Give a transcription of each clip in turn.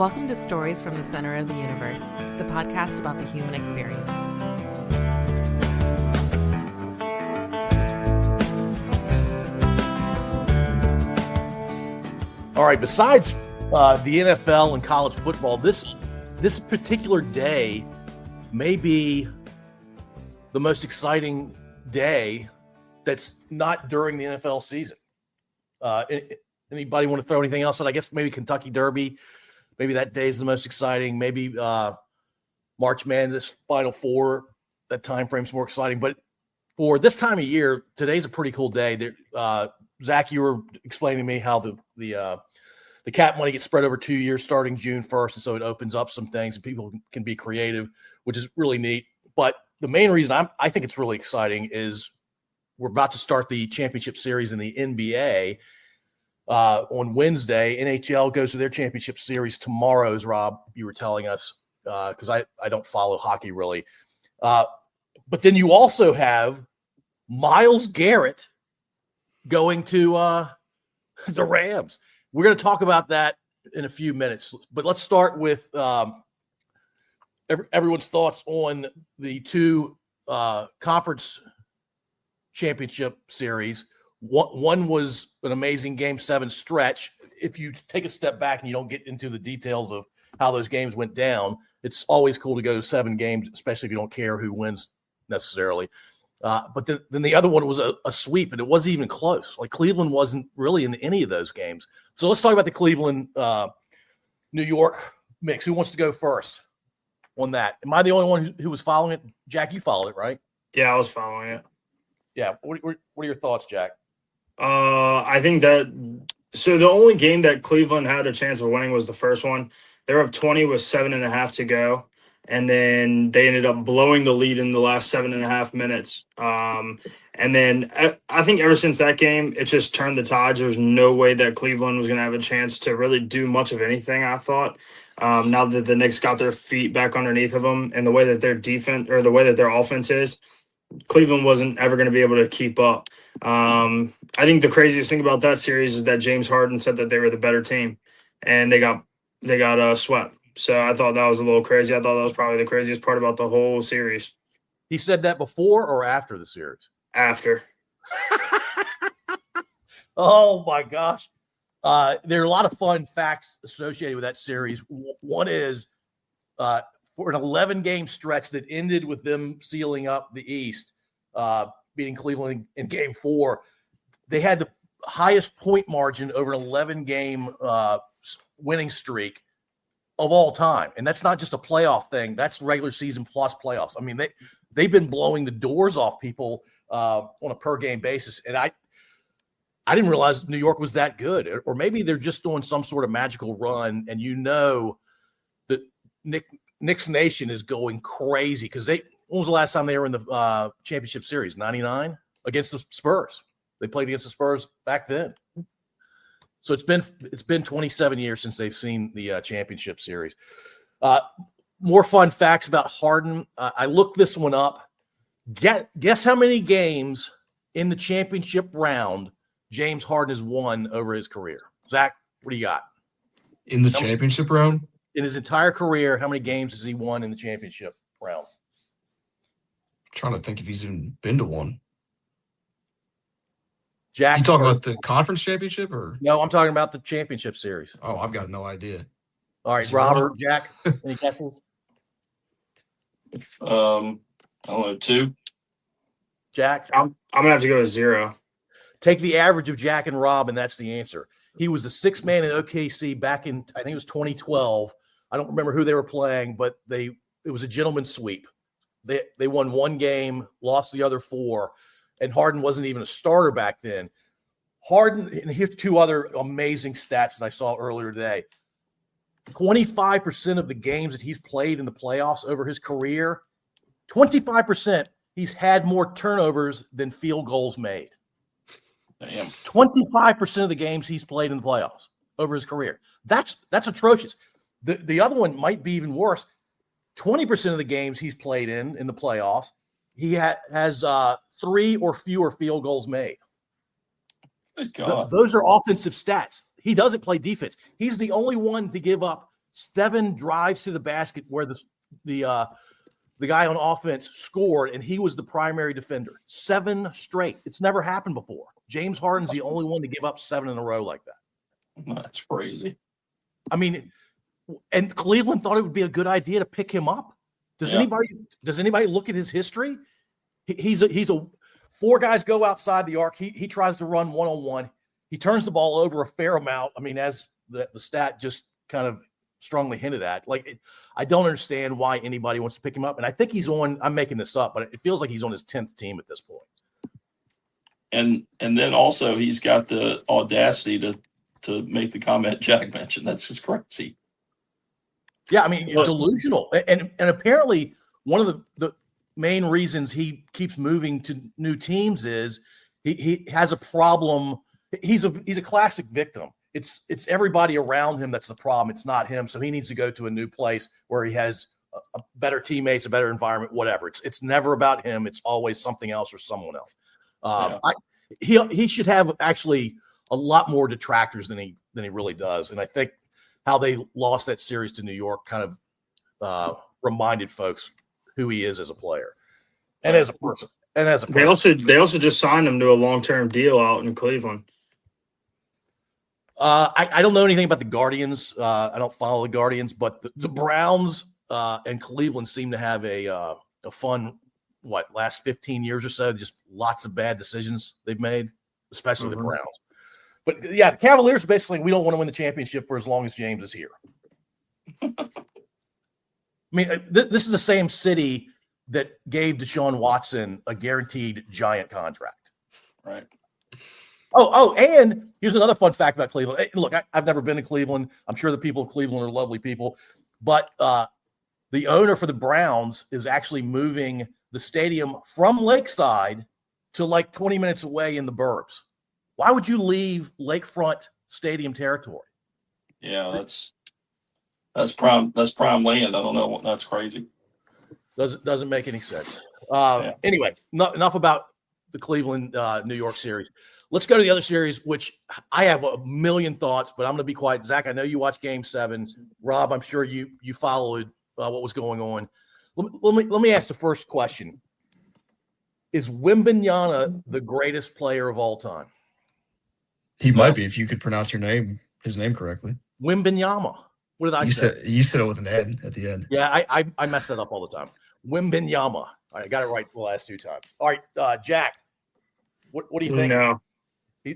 Welcome to Stories from the Center of the Universe, the podcast about the human experience. All right, besides the NFL and college football, this particular day may be the most exciting day that's not during the NFL season. Anybody want to throw anything else? But I guess maybe Kentucky Derby. Maybe that day is the most exciting. Maybe March Madness Final Four. That time frame's more exciting. But for this time of year, today's a pretty cool day. Zach, you were explaining to me how the cap money gets spread over 2 years starting June 1st, and so it opens up some things and people can be creative, which is really neat. But the main reason I think it's really exciting is we're about to start the championship series in the NBA on Wednesday. NHL goes to their championship series tomorrow, as Rob, you were telling us, because I don't follow hockey really. But then you also have Myles Garrett going to the Rams. We're going to talk about that in a few minutes, but let's start with everyone's thoughts on the two conference championship series. One was an amazing Game 7 stretch. If you take a step back and you don't get into the details of how those games went down, it's always cool to go to 7 games, especially if you don't care who wins necessarily. But then the other one was a sweep, and it wasn't even close. Like Cleveland wasn't really in any of those games. So let's talk about the Cleveland, New York mix. Who wants to go first on that? Am I the only one who was following it? Jack, you followed it, right? Yeah, I was following it. Yeah. What are your thoughts, Jack? I think that so the only game that Cleveland had a chance of winning was the first one. They were up 20 with 7.5 to go. And then they ended up blowing the lead in the last 7.5 minutes. And then I think ever since that game, it just turned the tides. There's no way that Cleveland was going to have a chance to really do much of anything, I thought. Now that the Knicks got their feet back underneath of them and the way that their defense or the way that their offense is, Cleveland wasn't ever going to be able to keep up. I think the craziest thing about that series is that James Harden said that they were the better team, and they got swept. So I thought that was a little crazy. I thought that was probably the craziest part about the whole series. He said that before or after the series? After. Oh, my gosh. There are a lot of fun facts associated with that series. One is for an 11-game stretch that ended with them sealing up the East, beating Cleveland in Game 4, they had the highest point margin over an 11-game winning streak of all time. And that's not just a playoff thing. That's regular season plus playoffs. I mean, they've been blowing the doors off people on a per game basis. And I didn't realize New York was that good, or maybe they're just doing some sort of magical run. And that Knicks Nation is going crazy because when was the last time they were in the championship series? 99 against the Spurs. They played against the Spurs back then. So it's been 27 years since they've seen the championship series. More fun facts about Harden. I looked this one up. Guess how many games in the championship round James Harden has won over his career? Zach, what do you got? In the championship round? In his entire career, how many games has he won in the championship round? I'm trying to think if he's even been to one. Jack, you talking about the conference championship or? No, I'm talking about the championship series. Oh, I've got no idea. All right, Robert, Jack, any guesses? I don't know, 2. Jack? I'm going to have to go with 0. Take the average of Jack and Rob, and that's the answer. He was the 6th man in OKC back in, I think it was 2012. I don't remember who they were playing, but it was a gentleman's sweep. They won 1 game, lost the other 4. And Harden wasn't even a starter back then. Harden, and here's 2 other amazing stats that I saw earlier today. 25% of the games that he's played in the playoffs over his career, 25%, he's had more turnovers than field goals made. Damn. 25% of the games he's played in the playoffs over his career. That's atrocious. The other one might be even worse. 20% of the games he's played in the playoffs, he has 3 or fewer field goals made. Good God. Those are offensive stats. He doesn't play defense. He's the only one to give up 7 drives to the basket where the guy on offense scored, and he was the primary defender. 7 straight. It's never happened before. James Harden's the only one to give up 7 in a row like that. That's crazy. I mean, and Cleveland thought it would be a good idea to pick him up. Does anybody look at his history? He's a 4 guys go outside the arc. He tries to run 1-on-1. He turns the ball over a fair amount. I mean, as the stat just kind of strongly hinted at. I don't understand why anybody wants to pick him up. And I think he's on, I'm making this up, but it feels like he's on his 10th team at this point. And then also he's got the audacity to make the comment Jack mentioned. That's just crazy. Yeah, I mean, delusional. And apparently one of the main reasons he keeps moving to new teams is he has a problem. He's a classic victim. It's everybody around him that's the problem. It's not him. So he needs to go to a new place where he has a better teammates, a better environment, whatever. It's never about him. It's always something else or someone else. He should have actually a lot more detractors than he really does. And I think how they lost that series to New York kind of reminded folks who he is as a player and as a person. And as a person. They also just signed him to a long-term deal out in Cleveland. I don't know anything about the Guardians. I don't follow the Guardians, but the Browns and Cleveland seem to have a fun, last 15 years or so, just lots of bad decisions they've made, especially the Browns. But yeah, the Cavaliers basically, we don't want to win the championship for as long as James is here. I mean, this is the same city that gave Deshaun Watson a guaranteed giant contract. Right. Oh, and here's another fun fact about Cleveland. Hey, look, I've never been to Cleveland. I'm sure the people of Cleveland are lovely people, but the owner for the Browns is actually moving the stadium from Lakeside to like 20 minutes away in the burbs. Why would you leave lakefront stadium territory? Yeah, that's prime land. I don't know. That's crazy. Doesn't make any sense. Anyway, enough about the Cleveland New York series. Let's go to the other series, which I have a million thoughts, but I'm going to be quiet. Zach, I know you watched Game 7. Rob, I'm sure you followed what was going on. Let me ask the first question. Is Wembanyama the greatest player of all time? He might be if you could pronounce his name correctly. Wembanyama. What did I say? You said it with an N at the end. Yeah, I mess that up all the time. Wembanyama. I got it right the last 2 times. All right, Jack, what do you think? No.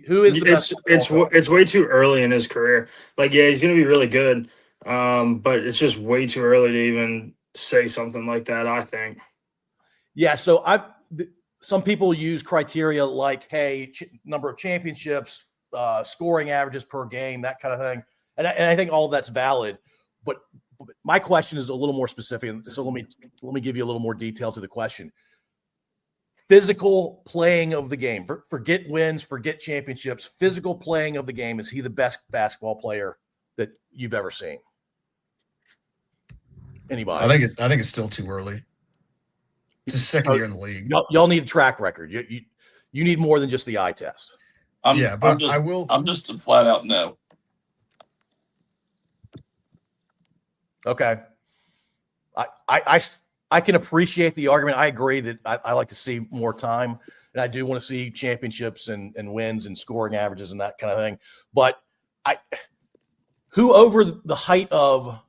Who is the best? It's way too early in his career. He's going to be really good, but it's just way too early to even say something like that, I think. Yeah, so some people use criteria like, hey, number of championships, scoring averages per game, that kind of thing. And I think all of that's valid. But my question is a little more specific. So let me give you a little more detail to the question. Physical playing of the game. Forget wins, forget championships. Physical playing of the game. Is he the best basketball player that you've ever seen? Anybody? I think it's still too early. It's his second year in the league. Y'all need a track record. You need more than just the eye test. I'm just a flat out no. Okay. I can appreciate the argument. I agree that I like to see more time, and I do want to see championships and wins and scoring averages and that kind of thing. But who over the height of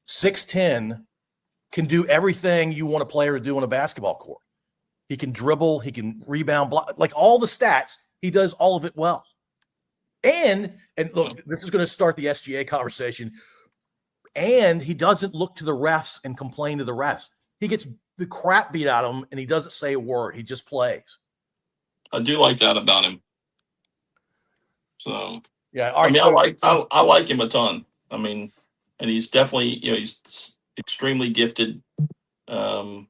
6'10" can do everything you want a player to do on a basketball court? He can dribble, he can rebound, block, like all the stats. He does all of it well. And look, this is going to start the SGA conversation. And he doesn't look to the refs and complain to the refs. He gets the crap beat out of him, and he doesn't say a word. He just plays. I do like that about him. So yeah, all right, I like him a ton. I mean, and he's definitely he's extremely gifted. But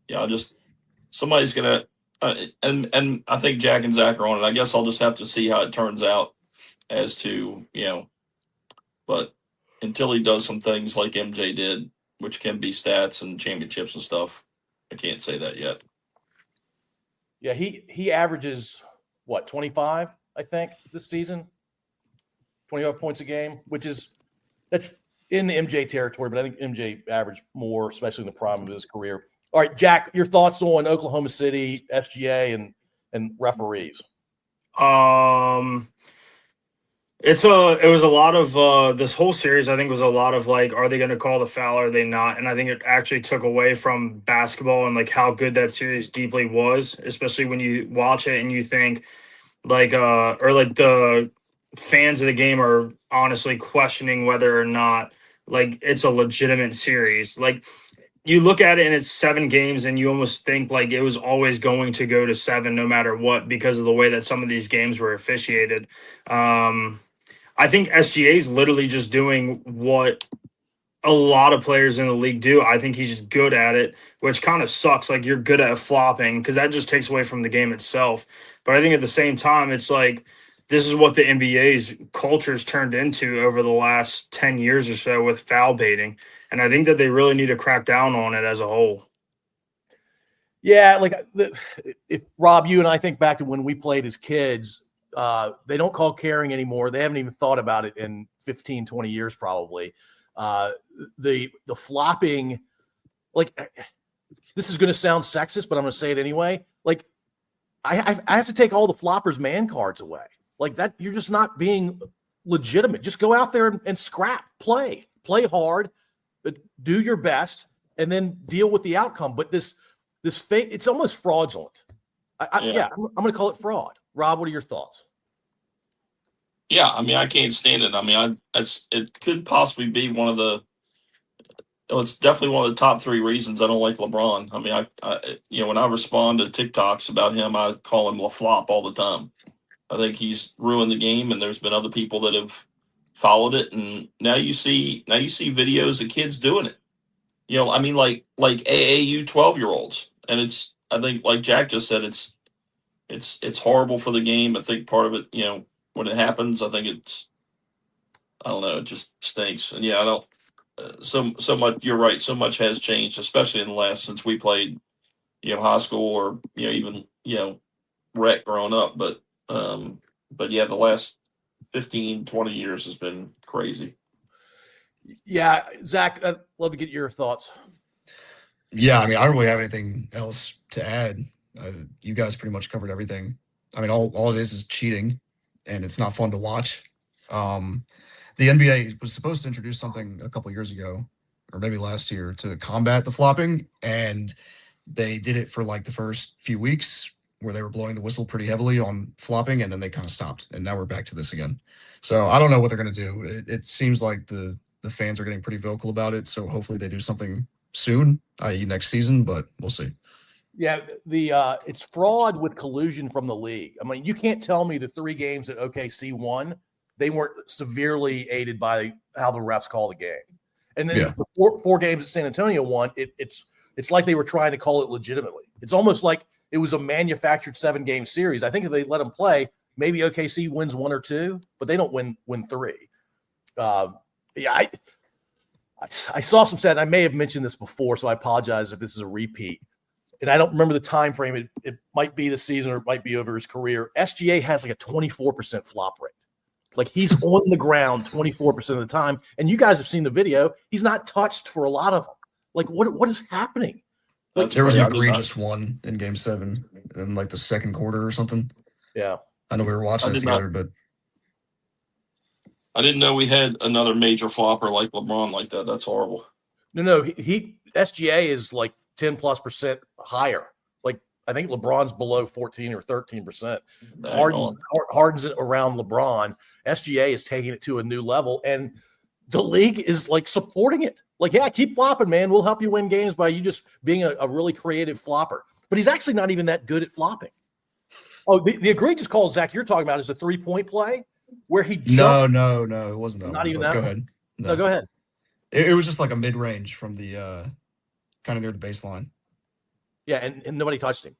yeah, somebody's gonna and I think Jack and Zach are on it. I guess I'll just have to see how it turns out as to, but until he does some things like MJ did, which can be stats and championships and stuff, I can't say that yet. Yeah, he averages 25, I think, this season. 25 points a game, that's in the MJ territory, but I think MJ averaged more, especially in the prime of his career. All right, Jack, your thoughts on Oklahoma City, SGA, and referees? It was a lot of this whole series. I think was a lot of like, are they going to call the foul? Or are they not? And I think it actually took away from basketball and like how good that series deeply was, especially when you watch it and you think like, or like the fans of the game are honestly questioning whether or not like it's a legitimate series. Like you look at it and it's 7 games and you almost think like it was always going to go to 7 no matter what because of the way that some of these games were officiated. I think SGA is literally just doing what a lot of players in the league do. I think he's just good at it, which kind of sucks. Like you're good at flopping because that just takes away from the game itself. But I think at the same time, it's like this is what the NBA's culture's turned into over the last 10 years or so with foul baiting. And I think that they really need to crack down on it as a whole. Yeah, like if Rob, you and I think back to when we played as kids, they don't call carrying anymore. They haven't even thought about it in 15, 20 years probably. The flopping, like this is going to sound sexist, but I'm going to say it anyway. Like I have to take all the floppers' man cards away. Like that, you're just not being legitimate. Just go out there and scrap, play hard, but do your best, and then deal with the outcome. But this fake, it's almost fraudulent. I'm going to call it fraud. Rob, what are your thoughts? Yeah, I mean, I can't stand it. I mean, it could possibly be one of the. It's definitely one of the top 3 reasons I don't like LeBron. I mean, I when I respond to TikToks about him, I call him LaFlop all the time. I think he's ruined the game, and there's been other people that have followed it, and now you see videos of kids doing it. I mean, like AAU 12-year-olds, and I think like Jack just said, it's horrible for the game. I think part of it, when it happens, I think I don't know, it just stinks. And yeah, I don't. So much. You're right. So much has changed, especially in the last since we played, high school or even rec growing up. But yeah, the last 15, 20 years has been crazy. Yeah, Zach, I'd love to get your thoughts. Yeah, I mean, I don't really have anything else to add. You guys pretty much covered everything. I mean, all it is cheating, and it's not fun to watch. The NBA was supposed to introduce something a couple years ago, or maybe last year, to combat the flopping, and they did it for like the first few weeks where they were blowing the whistle pretty heavily on flopping, and then they kind of stopped, and now we're back to this again. So I don't know what they're going to do. It seems like the fans are getting pretty vocal about it, so hopefully they do something soon, i.e. next season, but we'll see. Yeah, it's fraud with collusion from the league. I mean, you can't tell me the 3 games that OKC won, they weren't severely aided by how the refs call the game. And then the four games that San Antonio won, it's like they were trying to call it legitimately. It's almost like it was a manufactured 7-game series. I think if they let them play, maybe OKC wins 1 or 2, but they don't win 3. I saw some stat. I may have mentioned this before, so I apologize if this is a repeat. And I don't remember the time frame. It might be the season or it might be over his career. SGA has like a 24% flop rate. Like he's on the ground 24% of the time. And you guys have seen the video. He's not touched for a lot of them. Like what is happening? Like, there was an egregious one in Game 7 in like the second quarter or something. Yeah. I know we were watching it together, but I didn't know we had another major flopper like LeBron like that. That's horrible. No, he SGA is like 10+% higher. Like I think LeBron's below 14 or 13%. Harden's around LeBron. SGA is taking it to a new level, and the league is like supporting it. Like, yeah, keep flopping, man. We'll help you win games by you just being a really creative flopper. But he's actually not even that good at flopping. Oh, the egregious call, Zach, you're talking about is a 3-point play where he jumped. No, it wasn't that. Not one, even that. Go one? ahead. No, go ahead. It was just like a mid-range from the kind of near the baseline. Yeah, and nobody touched him.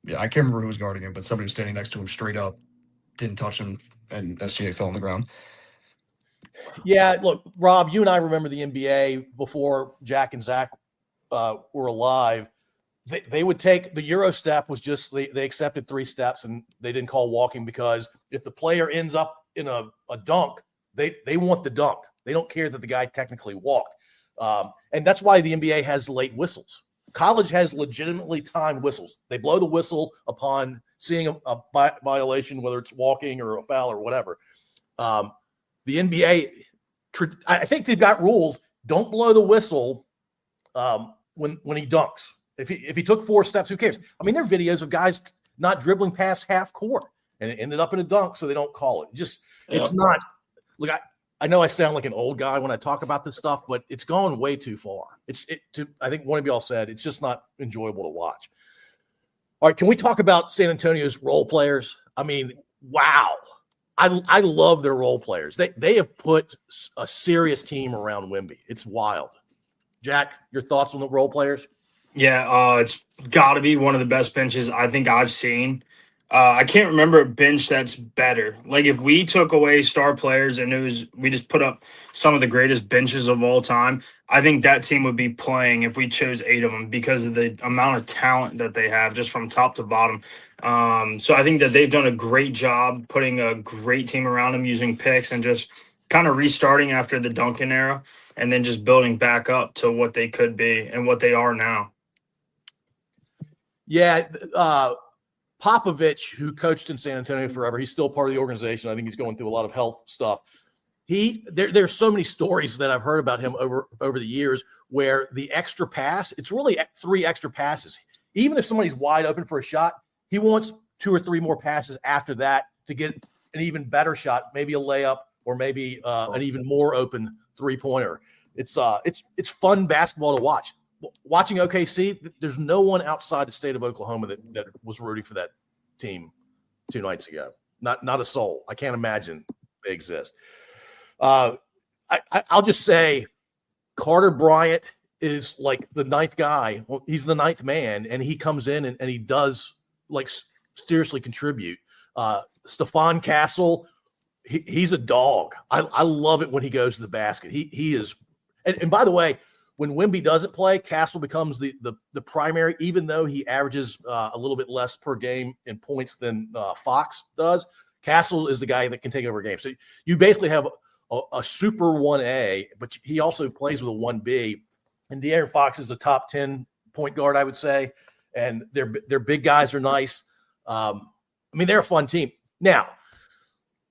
Yeah, I can't remember who was guarding him, but somebody was standing next to him straight up, didn't touch him, and SGA fell on the ground. Yeah, look, Rob, you and I remember the NBA before Jack and Zach were alive. They would take the Euro step was just they accepted 3 steps and they didn't call walking because if the player ends up in a dunk, They want the dunk. They don't care that the guy technically walked. And that's why the NBA has late whistles. College has legitimately timed whistles. They blow the whistle upon seeing a violation, whether it's walking or a foul or whatever. The NBA, I think they've got rules. Don't blow the whistle when he dunks. If he took 4 steps, who cares? I mean, there are videos of guys not dribbling past half court and it ended up in a dunk, so they don't call it. It's not. Look, I know I sound like an old guy when I talk about this stuff, but it's gone way too far. I think one of y'all said it's just not enjoyable to watch. All right, can we talk about San Antonio's role players? I mean, wow. I love their role players. They have put a serious team around Wemby. It's wild. Jack, your thoughts on the role players? Yeah, it's got to be one of the best benches I think I've seen. I can't remember a bench that's better. Like if we took away star players and we just put up some of the greatest benches of all time, I think that team would be playing if we chose 8 of them because of the amount of talent that they have just from top to bottom. So I think that they've done a great job putting a great team around them using picks and just kind of restarting after the Duncan era and then just building back up to what they could be and what they are now. Yeah, Popovich, who coached in San Antonio forever, he's still part of the organization. I think he's going through a lot of health stuff. There's so many stories that I've heard about him over the years where the extra pass, it's really 3 extra passes. Even if somebody's wide open for a shot, he wants 2 or 3 more passes after that to get an even better shot, maybe a layup or maybe an even more open 3-pointer. It's fun basketball to watch. Watching OKC, there's no one outside the state of Oklahoma that was rooting for that team 2 nights ago. Not a soul. I can't imagine they exist. I'll just say Carter Bryant is like the 9th guy. Well, he's the 9th man, and he comes in and he does like seriously contribute. Stephon Castle, he's a dog. I love it when he goes to the basket. He is, and by the way, when Wemby doesn't play, Castle becomes the primary, even though he averages a little bit less per game in points than Fox does. Castle is the guy that can take over a game. So you basically have a super 1A, but he also plays with a 1B. And De'Aaron Fox is a top 10 point guard, I would say. And their big guys are nice. I mean, they're a fun team. Now,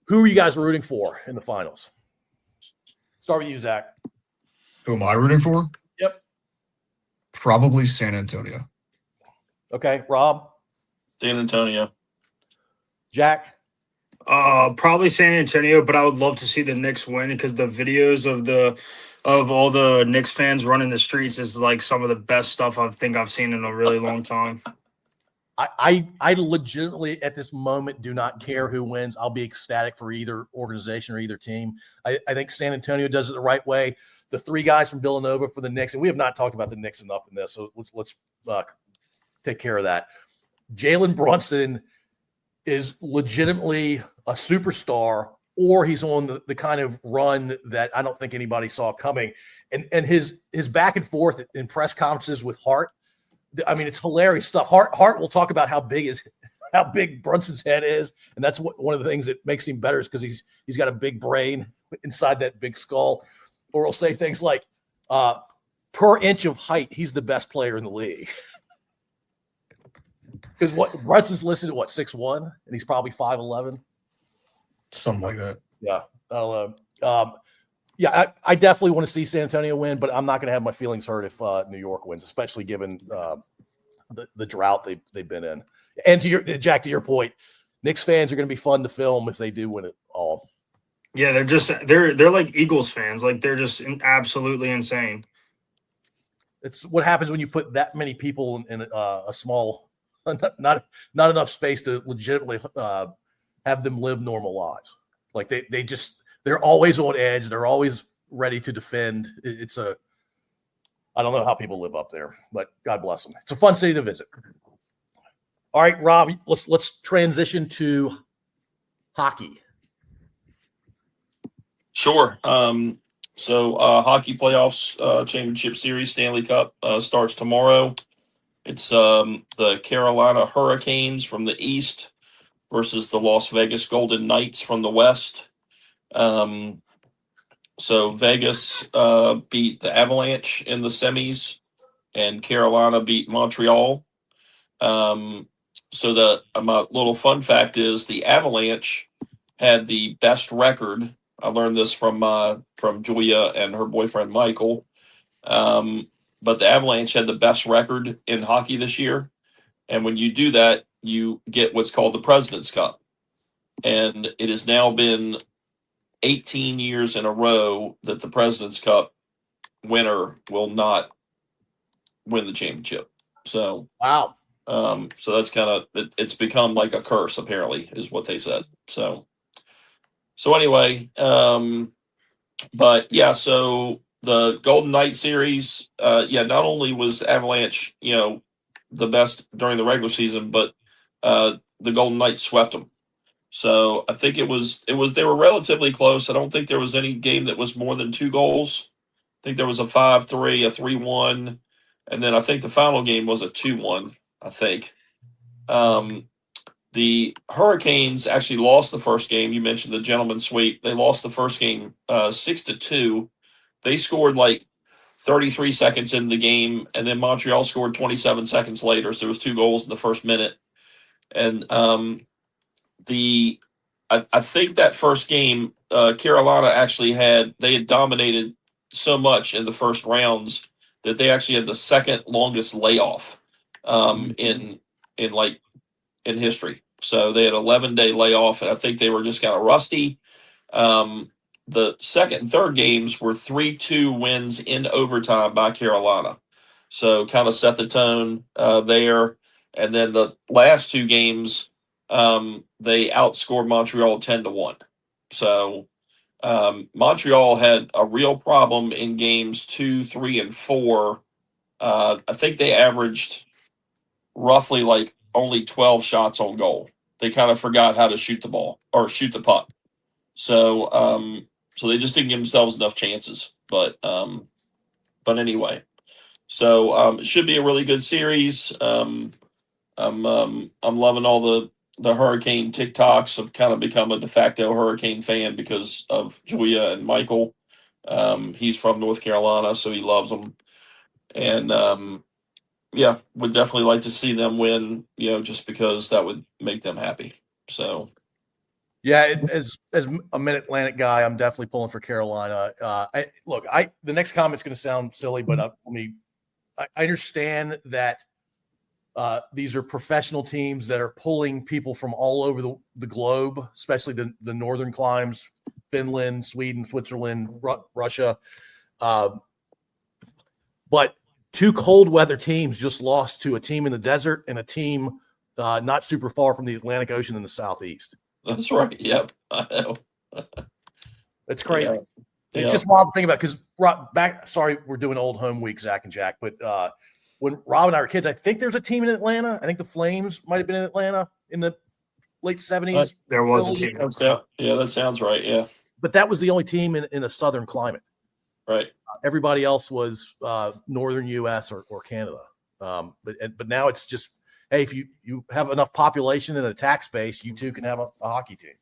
who are you guys rooting for in the finals? Start with you, Zach. Who am I rooting for? Yep. Probably San Antonio. Okay, Rob? San Antonio. Jack? Probably San Antonio, but I would love to see the Knicks win because the videos of all the Knicks fans running the streets is like some of the best stuff I think I've seen in a really long time. I legitimately at this moment do not care who wins. I'll be ecstatic for either organization or either team. I think San Antonio does it the right way. The 3 guys from Villanova for the Knicks, and we have not talked about the Knicks enough in this, so let's take care of that. Jalen Brunson is legitimately a superstar, or he's on the kind of run that I don't think anybody saw coming. And his back and forth in press conferences with Hart, I mean, it's hilarious stuff. Hart will talk about how big Brunson's head is, and that's one of the things that makes him better is because he's got a big brain inside that big skull. Or he'll say things like, per inch of height, he's the best player in the league. Because Brunson's listed at 6'1", and he's probably 5'11". Something like that. Yeah, I don't know. Yeah, I definitely want to see San Antonio win, but I'm not going to have my feelings hurt if New York wins, especially given the drought they've been in. And to your point, Knicks fans are going to be fun to film if they do win it all. Yeah, they're like Eagles fans. Like they're just absolutely insane. It's what happens when you put that many people in a small, not enough space to legitimately have them live normal lives. Like they're always on edge. They're always ready to defend. I don't know how people live up there, but God bless them. It's a fun city to visit. All right, Rob, let's transition to hockey. Sure. So hockey playoffs championship series Stanley Cup starts tomorrow. It's the Carolina Hurricanes from the East versus the Las Vegas Golden Knights from the West. So Vegas beat the Avalanche in the semis, and Carolina beat Montreal. So my little fun fact is the Avalanche had the best record. I learned this from Julia and her boyfriend Michael. But the Avalanche had the best record in hockey this year, and when you do that, you get what's called the President's Cup, and it has now been 18 years in a row that the President's Cup winner will not win the championship. So Wow. so that's kind of it's become like a curse, apparently, is what they said. So anyway, but yeah, so the Golden Knight series, not only was Avalanche, the best during the regular season, but the Golden Knights swept them. So I think it was they were relatively close. I don't think there was any game that was more than 2 goals. I think there was a 5-3, a 3-1, and then I think the final game was a 2-1, I think. The Hurricanes actually lost the first game. You mentioned the gentleman sweep. They lost the first game 6-2. They scored like 33 seconds in the game, and then Montreal scored 27 seconds later. So there was 2 goals in the first minute. And I think that first game, Carolina actually had dominated so much in the first rounds that they actually had the second longest layoff in history. So they had 11-day layoff, and I think they were just kind of rusty. The second and third games were 3-2 wins in overtime by Carolina. So kind of set the tone there. And then the last 2 games, they outscored Montreal 10-1. So Montreal had a real problem in games 2, 3, and 4. I think they averaged roughly like only 12 shots on goal. They kind of forgot how to shoot the ball or shoot the puck. So they just didn't give themselves enough chances. But anyway, so it should be a really good series. I'm loving all the Hurricane TikToks. I've kind of become a de facto Hurricane fan because of Julia and Michael. He's from North Carolina, so he loves them. And would definitely like to see them win, just because that would make them happy. So, yeah, as a Mid-Atlantic guy, I'm definitely pulling for Carolina. The next comment's going to sound silly, but I understand that these are professional teams that are pulling people from all over the globe, especially the northern climes, Finland, Sweden, Switzerland, Russia. But 2 cold weather teams just lost to a team in the desert and a team not super far from the Atlantic Ocean in the southeast. That's right. Yep. I know. It's crazy. Yeah. It's Yeah. just wild to think about because sorry, we're doing old home week, Zach and Jack, but when Rob and I were kids, I think there's a team in Atlanta. I think the Flames might have been in Atlanta in the late 70s. There was a team. That sounds right. Yeah. But that was the only team in a southern climate. Right. Everybody else was northern U.S. or Canada. But now it's just, hey, if you have enough population and a tax base, you too can have a hockey team.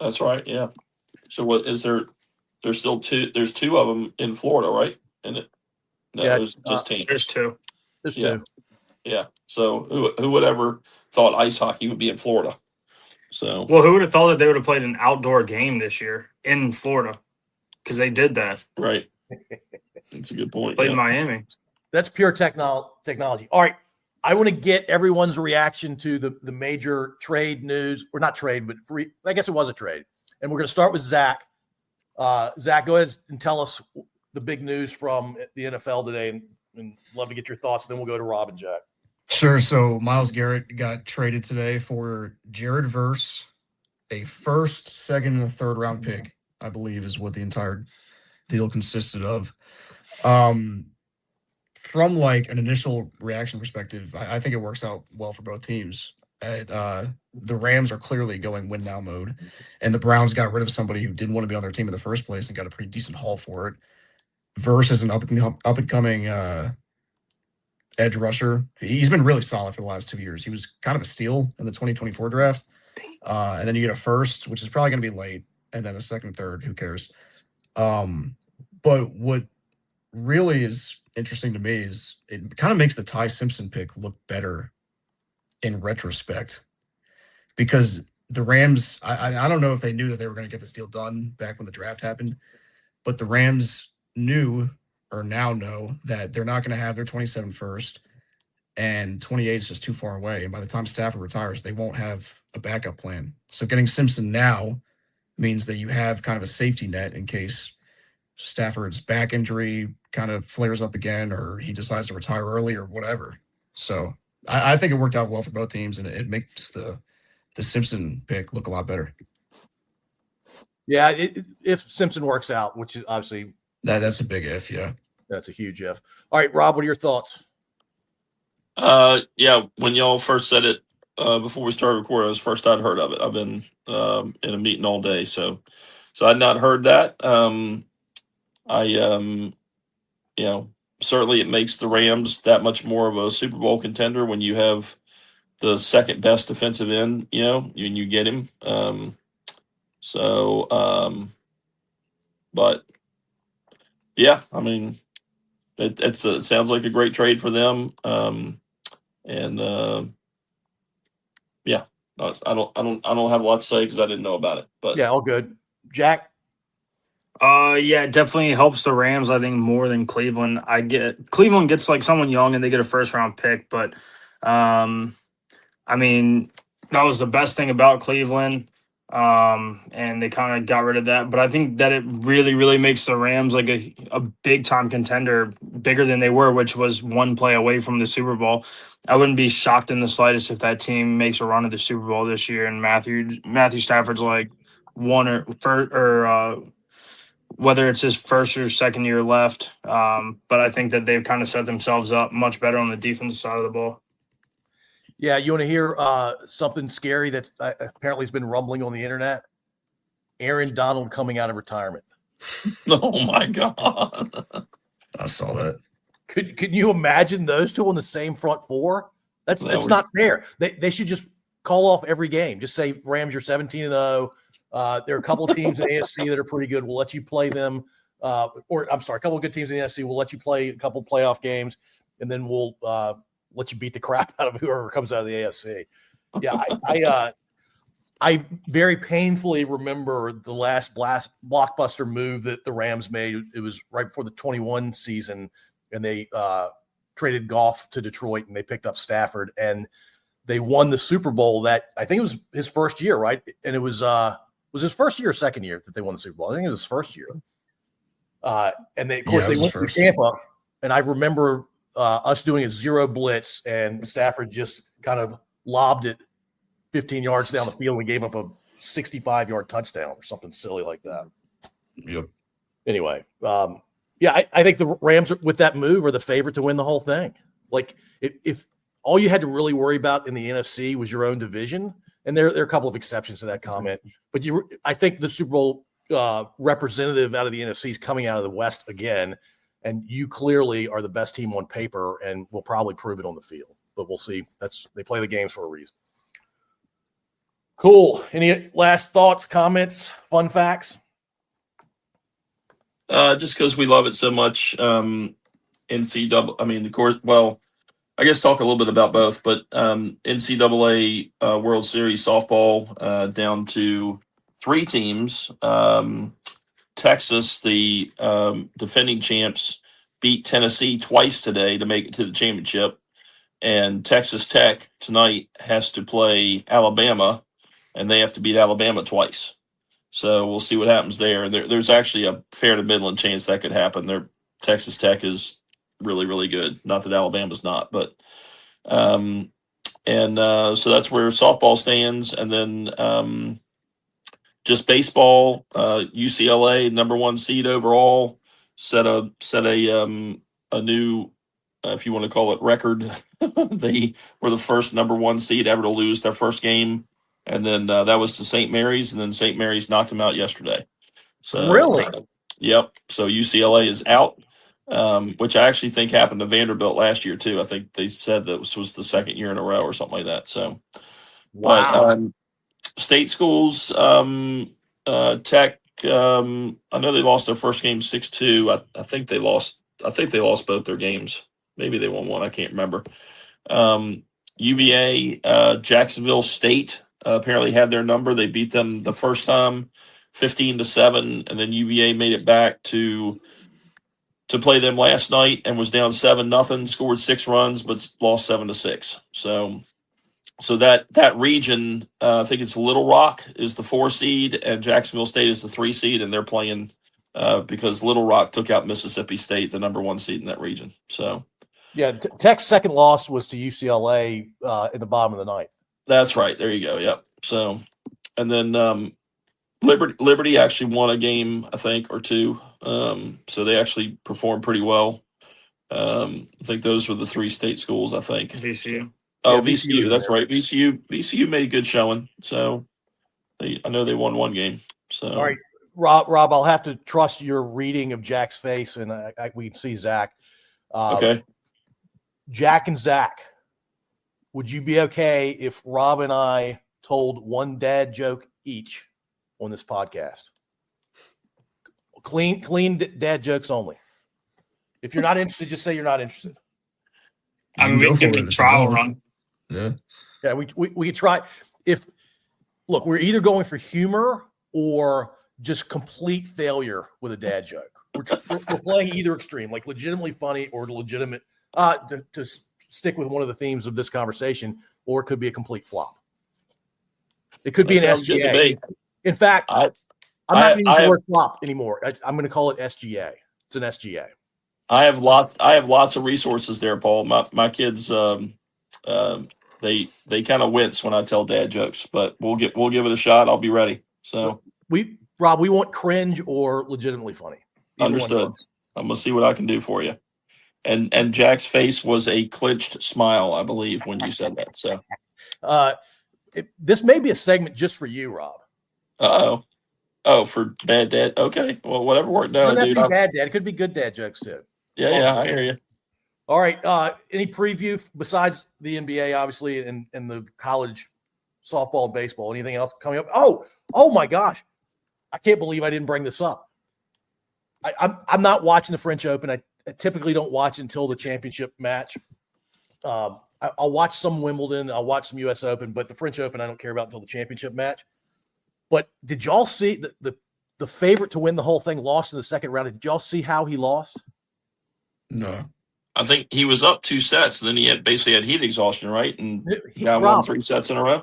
That's right. Yeah. So what is there? There's still 2. There's 2 of them in Florida, right? Isn't it? No, Yeah, there's just teams. There's 2. There's Yeah. 2. Yeah. So who would ever thought ice hockey would be in Florida? So Well, who would have thought that they would have played an outdoor game this year in Florida? Because they did that. right. That's a good point. Played in Yeah. Miami. That's pure technology. All right. I want to get everyone's reaction to the major trade news, or not trade, but I guess it was a trade. And we're going to start with Zach. Zach, go ahead and tell us the big news from the NFL today, and love to get your thoughts. Then we'll go to Rob and Jack. Sure. So Myles Garrett got traded today for Jared Verse, a first, second, and a third round pick, I believe is what the entire deal consisted of. From like an initial reaction perspective, I think it works out well for both teams. The Rams are clearly going win now mode, and the Browns got rid of somebody who didn't want to be on their team in the first place and got a pretty decent haul for it. Verse is an up and coming edge rusher. He's been really solid for the last 2 years. He was kind of a steal in the 2024 draft. And then you get a first, which is probably going to be late, and then a second, third, who cares? But what really is interesting to me is it kind of makes the Ty Simpson pick look better in retrospect, because the Rams, I don't know if they knew that they were going to get this deal done back when the draft happened, but the Rams knew, or now know, that they're not going to have their 27 first, and 28 is just too far away. And by the time Stafford retires, they won't have a backup plan. So getting Simpson now means that you have kind of a safety net in case Stafford's back injury kind of flares up again, or he decides to retire early or whatever. So I think it worked out well for both teams, and it makes the Simpson pick look a lot better. Yeah, if Simpson works out, which is obviously That's a big if, yeah. that's a huge if. All right, Rob, what are your thoughts? Yeah, when y'all first said it before we started recording, it was the first I'd heard of it. I've been in a meeting all day, so I'd not heard that. Certainly it makes the Rams that much more of a Super Bowl contender when you have the second best defensive end, and you get him. But yeah, I mean, it sounds like a great trade for them. Yeah, I don't have a lot to say because I didn't know about it. But Yeah, all good. Jack? Yeah, it definitely helps the Rams, I think, more than Cleveland. Cleveland gets like someone young and they get a first round pick, but I mean, that was the best thing about Cleveland. And they kind of got rid of that. But I think that it really, really makes the Rams like a big time contender, bigger than they were, which was one play away from the Super Bowl. I wouldn't be shocked in the slightest if that team makes a run at the Super Bowl this year and Matthew Stafford's like whether it's his first or second year left. But I think that they've kind of set themselves up much better on the defensive side of the ball. Yeah, you want to hear something scary that apparently has been rumbling on the internet? Aaron Donald coming out of retirement. oh my God. I saw that. Could you imagine those two on the same front four? That's not fair. They should just call off every game. Just say, Rams, you're 17-0. There are a couple of teams in the AFC that are pretty good. We'll let you play them. A couple of good teams in the NFC. We'll let you play a couple playoff games, and then we'll let you beat the crap out of whoever comes out of the AFC. Yeah, I very painfully remember the last blockbuster move that the Rams made. It was right before the 21 season, and they traded Goff to Detroit, and they picked up Stafford, and they won the Super Bowl. That I think it was his first year, right? And it was his first year or second year that they won the Super Bowl. I think it was his first year. And they went to Tampa, and I remember us doing a zero blitz, and Stafford just kind of lobbed it 15 yards down the field and gave up a 65-yard touchdown or something silly like that. Yep. Anyway, I think the Rams with that move are the favorite to win the whole thing. Like if all you had to really worry about in the NFC was your own division, and there are a couple of exceptions to that comment, but I think the Super Bowl representative out of the NFC is coming out of the West again, and you clearly are the best team on paper, and will probably prove it on the field. But we'll see. They play the games for a reason. Cool. Any last thoughts, comments, fun facts? Just because we love it so much, NCAA. I mean, of course. Well, I guess talk a little bit about both, but NCAA World Series softball down to 3 teams. Texas, the defending champs, beat Tennessee twice today to make it to the championship, and Texas Tech tonight has to play Alabama, and they have to beat Alabama twice. So we'll see what happens there. There's actually a fair to Midland chance that could happen. Texas Tech is really, really good. Not that Alabama's not, but so that's where softball stands. And then just baseball, UCLA, number 1 seed overall, set a new, if you want to call it, record. They were the first number 1 seed ever to lose their first game. And then that was to St. Mary's, and then St. Mary's knocked them out yesterday. So Really? Yep. So UCLA is out, which I actually think happened to Vanderbilt last year too. I think they said that this was the second year in a row or something like that. So, Wow. But, state schools, Tech I know they lost their first game 6-2. I think they lost. I think they lost both their games. Maybe they won one. I can't remember. UVA, Jacksonville State apparently had their number. They beat them the first time, 15-7, and then UVA made it back to play them last night and was down 7-0. Scored 6 runs, but lost 7-6. So that region, I think it's Little Rock is the 4 seed and Jacksonville State is the 3 seed, and they're playing because Little Rock took out Mississippi State, the number 1 seed in that region. So, Yeah, Tech's second loss was to UCLA in the bottom of the ninth. that's right. There you go. Yep. So, and then Liberty actually won a game, I think, or 2. So they actually performed pretty well. I think those were the 3 state schools. I think. VCU. Oh, Yeah, VCU. VCU. That's right. VCU made a good showing. So I know they won 1 game. So All right, Rob, I'll have to trust your reading of Jack's face, and we can see Zach. Okay. Jack and Zach, would you be okay if Rob and I told one dad joke each on this podcast? Clean dad jokes only. If you're not interested, just say you're not interested. I mean, You we go can for make it. trial run. Yeah. Yeah, we could try. Look, we're either going for humor or just complete failure with a dad joke. We're playing either extreme, like legitimately funny or legitimate. To stick with one of the themes of this conversation, or it could be a complete flop. It could be That an sounds good to SGA. me. In fact, I- I'm not I- going to use the I- word flop anymore. I'm going to call it SGA. It's an SGA. I have lots of resources there, Paul. My kids, they kind of wince when I tell dad jokes, but we'll give it a shot. I'll be ready. So Rob, we want cringe or legitimately funny. Either one understood. works. I'm gonna see what I can do for you. And Jack's face was a clenched smile, I believe, when you said that. So, This may be a segment just for you, Rob. oh, for bad dad. Okay, well, whatever worked Doesn't out, have dude. to be bad dad. It could be good dad jokes too. Yeah, I hear you. All right. Any preview besides the NBA, obviously, and the college softball and baseball? Anything else coming up? Oh my gosh! I can't believe I didn't bring this up. I'm not watching the French Open. I typically don't watch until the championship match. I'll watch some Wimbledon. I'll watch some U.S. Open, but the French Open I don't care about until the championship match. But did y'all see the favorite to win the whole thing lost in the second round? Did y'all see how he lost? No. I think he was up 2 sets, and then he basically had heat exhaustion, right? And He- won Rob, 3 sets in a row.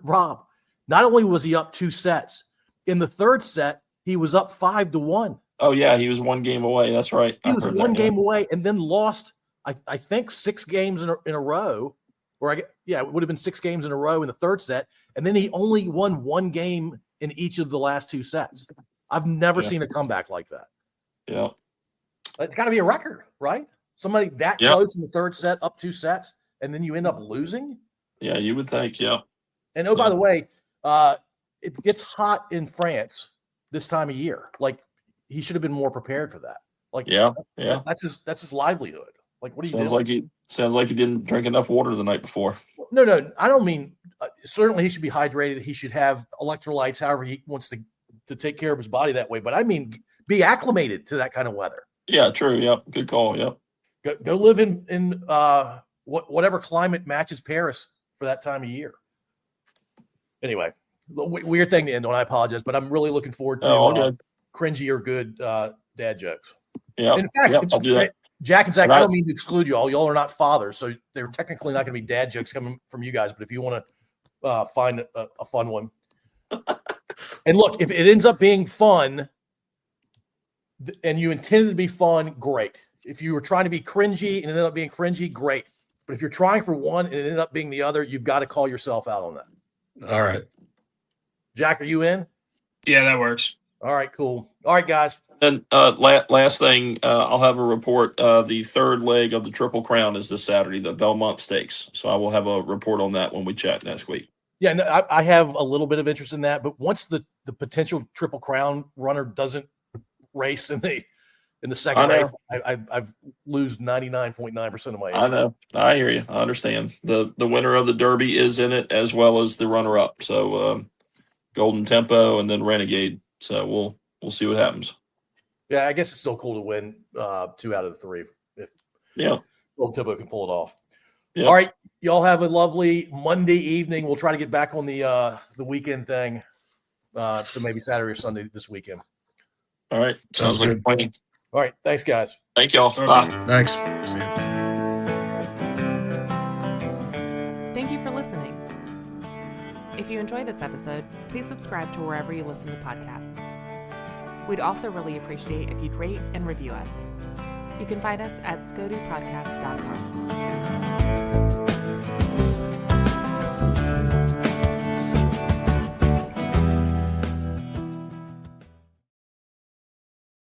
Rob, not only was he up 2 sets, in the third set, he was up 5-1. Oh yeah, he was 1 game away. That's right. He I was heard one that, yeah. game away and then lost, I think, 6 games in a row. Or it would have been 6 games in a row in the third set. And then he only won 1 game in each of the last 2 sets. I've never Yeah. seen a comeback like that. Yeah. It's got to be a record, right? Somebody that Yeah. close in the third set, up 2 sets, and then you end up losing. Yeah, you would think. Yeah. And oh, by the way, it gets hot in France this time of year. Like, he should have been more prepared for that. Like, Yeah. that's his livelihood. Like, what are you doing? Sounds like he didn't drink enough water the night before. No, I don't mean. Certainly, he should be hydrated. He should have electrolytes. However, he wants to take care of his body that way. But I mean, be acclimated to that kind of weather. Yeah, true. Yep. Good call. Yep. Go live in whatever climate matches Paris for that time of year. Anyway, weird thing to end on. I apologize, but I'm really looking forward to all good. cringy or good dad jokes. Yeah. In fact, I'll do that. Jack and Zach, And I I- don't mean to exclude you all. Y'all are not fathers, so they're technically not going to be dad jokes coming from you guys. But if you want to find a fun one, and look, if it ends up being fun, and you intended to be fun, great. If you were trying to be cringy and it ended up being cringy, great. But if you're trying for one and it ended up being the other, you've got to call yourself out on that. All right. Jack, are you in? Yeah, that works. All right, cool. All right, guys. And last thing, I'll have a report. The third leg of the Triple Crown is this Saturday, the Belmont Stakes. So I will have a report on that when we chat next week. Yeah, no, I have a little bit of interest in that, but once the potential Triple Crown runner doesn't race in the second I know. race, I've lose 99.9% of my I interest. know. I hear you. I understand. The winner of the Derby is in it as well as the runner up. So Golden Tempo and then Renegade. So we'll see what happens. Yeah, I guess it's still cool to win 2 out of the 3 if Yeah. Old Tibbo can pull it off. Yeah. All right, y'all have a lovely Monday evening. We'll try to get back on the weekend thing, so maybe Saturday or Sunday this weekend. All right. Sounds like a good. plan. All right, thanks, guys. Thank y'all. All right. Bye. Thanks. See ya. Thank you for listening. If you enjoyed this episode, please subscribe to wherever you listen to podcasts. We'd also really appreciate if you'd rate and review us. You can find us at scodupodcast.com.